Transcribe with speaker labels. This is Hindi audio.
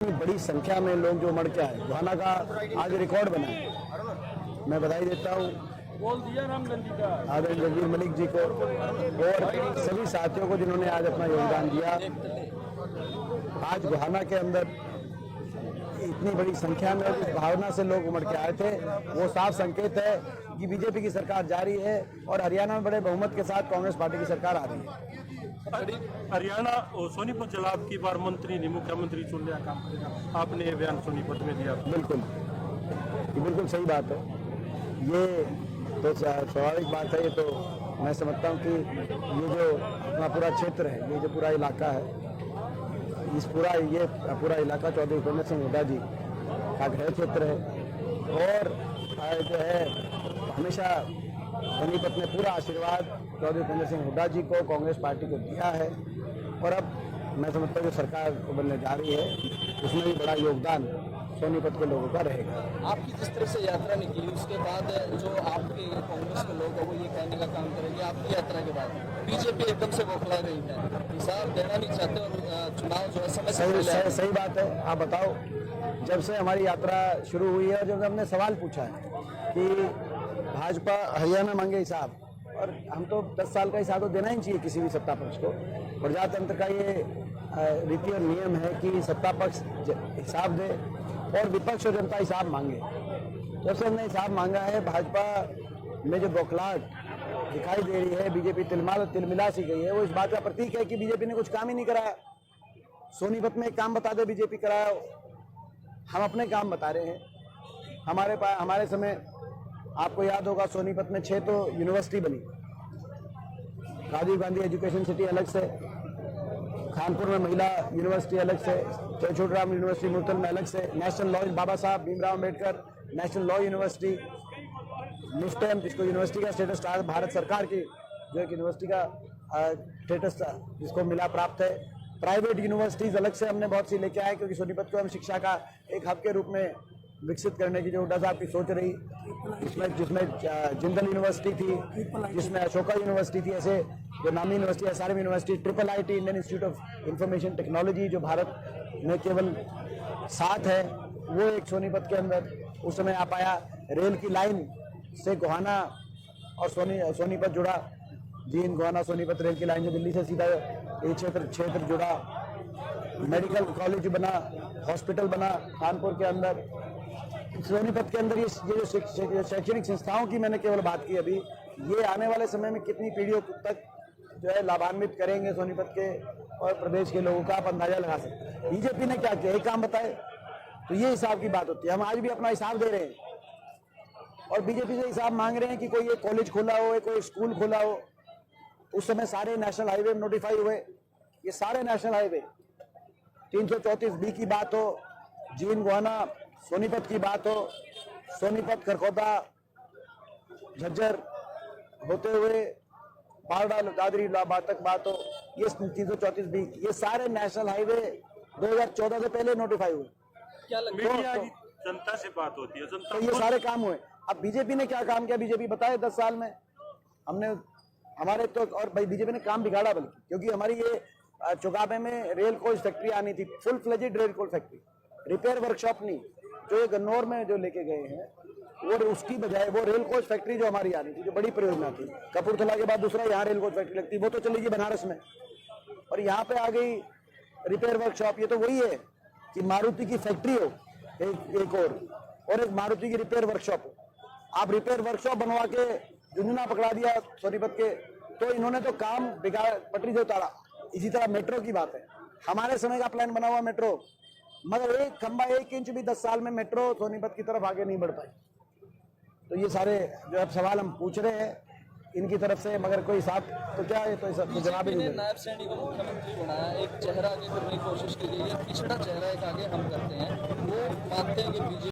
Speaker 1: बड़ी संख्या में लोग जो उमड़ के आए, गोहाना का आज रिकॉर्ड बना है। मैं बधाई देता हूँ आदरणीय जगबीर मलिक जी को और सभी साथियों को जिन्होंने आज अपना योगदान दिया। आज गोहाना के अंदर इतनी बड़ी संख्या में जिस भावना से लोग उमड़ के आए थे, वो साफ संकेत है कि बीजेपी की सरकार जारी है और हरियाणा में बड़े बहुमत के साथ कांग्रेस पार्टी की सरकार आ रही है।
Speaker 2: हरियाणा और सोनीपत जिला अब की बार मंत्री नहीं मुख्यमंत्री चुनने का काम करेगा, आपने ये बयान सोनीपत में दिया।
Speaker 1: बिल्कुल, ये बिल्कुल सही बात है। ये तो स्वाभाविक बात है। ये तो मैं समझता हूँ कि ये जो अपना पूरा क्षेत्र है, ये जो पूरा इलाका है, ये पूरा इलाका चौधरी उपेंद्र सिंह हुड्डा जी का गृह क्षेत्र है और जो है हमेशा सोनीपत ने पूरा आशीर्वाद चौधरी उपेंद्र सिंह हुड्डा जी को, कांग्रेस पार्टी को दिया है और अब मैं समझता हूँ जो सरकार बनने जा रही है उसमें भी बड़ा योगदान सोनीपत के लोगों का रहेगा।
Speaker 3: आपकी जिस तरह से यात्रा निकली उसके बाद जो आपके कांग्रेस के लोग हैं वो ये कहने का काम करेंगे आपकी यात्रा के बाद बीजेपी एकदम से बौखला गई है, हिसाब देना नहीं चाहते और चुनाव जो है समय
Speaker 1: सही बात है। आप बताओ, जब से हमारी यात्रा शुरू हुई है और जब हमने सवाल पूछा है कि भाजपा हरियाणा मांगे हिसाब, और हम तो 10 साल का हिसाब तो देना ही चाहिए किसी भी सत्ता पक्ष को। प्रजातंत्र का ये रीति और नियम है कि सत्ता पक्ष हिसाब दे और विपक्ष और जनता हिसाब मांगे। जब से हमने हिसाब मांगा है, भाजपा में जो बौखलाहट दिखाई दे रही है, बीजेपी तिलमिला सी गई है, वो इस बात का प्रतीक है कि बीजेपी ने कुछ काम ही नहीं कराया। सोनीपत में एक काम बता दे बीजेपी कराया, हम अपने काम बता रहे हैं। हमारे समय आपको याद होगा सोनीपत में 6 तो यूनिवर्सिटी बनी, राजीव गांधी एजुकेशन सिटी अलग से, कानपुर में महिला यूनिवर्सिटी अलग से, छोटराम यूनिवर्सिटी मुरतल में अलग से, नेशनल लॉ बाबा Saheb Bhimrao Ambedkar national law university, NIFTEM जिसको यूनिवर्सिटी का स्टेटस था, भारत सरकार की जो एक यूनिवर्सिटी का स्टेटस जिसको मिला प्राप्त है। प्राइवेट यूनिवर्सिटीज अलग से हमने बहुत सी लेके आए क्योंकि सोनीपत को हम शिक्षा का एक हब के रूप में विकसित करने की जो हुड्डा साहब की सोच रही, जिसमें जिंदल यूनिवर्सिटी थी, जिसमें अशोका यूनिवर्सिटी थी, ऐसे जो नामी university, SRM university, IIIT Indian institute of information technology जो भारत में केवल 7 है, वो एक सोनीपत के अंदर उस समय आ पाया। रेल की लाइन से गोहाना और सोनीपत जुड़ा, जींद गोहाना सोनीपत रेल की लाइन जो दिल्ली से सीधा ये क्षेत्र जुड़ा, मेडिकल कॉलेज बना, हॉस्पिटल बना कानपुर के अंदर। सोनीपत के अंदर ये जो शैक्षणिक संस्थाओं की मैंने केवल बात की अभी, ये आने वाले समय में कितनी पीढ़ियों तक जो है लाभान्वित करेंगे सोनीपत के और प्रदेश के लोगों का आप अंदाजा लगा सकते हैं। बीजेपी ने क्या किया, एक काम बताए, तो ये हिसाब की बात होती है। हम आज भी अपना हिसाब दे रहे हैं और बीजेपी से हिसाब मांग रहे हैं कि कोई एक कॉलेज खोला हो, कोई स्कूल खोला हो। उस समय सारे नेशनल हाईवे नोटिफाई हुए, ये सारे नेशनल हाईवे 334B की बात हो, जींद गोहाना सोनीपत की बात हो, सोनीपत खरखोदा झज्जर होते हुए पारडा दादरी तक बात हो, ये 334B, ये सारे नेशनल हाईवे 2014 से पहले नोटिफाई हुए।
Speaker 2: क्या लगता है जनता से बात होती है, जनता
Speaker 1: तो ये सारे काम हुए। अब बीजेपी ने क्या काम किया, बीजेपी बताए 10 साल में हमने हमारे तो, और भाई बीजेपी ने काम बिगाड़ा बल्कि, क्योंकि हमारी ये चौगाबे में रेल कोच फैक्ट्री आनी थी, full fledged rail coach factory, repair workshop नहीं, जो ये गन्नौर में जो लेके गए हैं, और उसकी बजाय वो रेल कोच फैक्ट्री जो हमारी आनी थी, जो बड़ी परियोजना थी, कपूरथला के बाद दूसरा यहाँ रेल कोच फैक्ट्री लगती, वो तो चलेगी बनारस में, और यहाँ पे आ गई रिपेयर वर्कशॉप। ये तो वही है कि मारुति की फैक्ट्री हो एक और एक मारुति की रिपेयर वर्कशॉप हो। आप रिपेयर वर्कशॉप बनवा के झुंझुना पकड़ा दिया सोनीपत के, तो इन्होंने तो काम बिगाड़, पटरी से उतारा। इसी तरह मेट्रो की बात है, हमारे समय का प्लान बना हुआ मेट्रो, मगर एक खंबा 1 इंच भी 10 साल में मेट्रो सोनीपत की तरफ आगे नहीं बढ़ पाई। तो ये सारे जो अब सवाल हम पूछ रहे हैं इनकी तरफ से, मगर कोई हिसाब तो क्या है, तो सब जवाब ही नहीं।
Speaker 3: नायब सैनी को मुख्यमंत्री बनाया, एक चेहरा आगे करने की कोशिश की गई है, पिछड़ा चेहरा एक आगे हम करते हैं, वो मानते हैं कि बीजेपी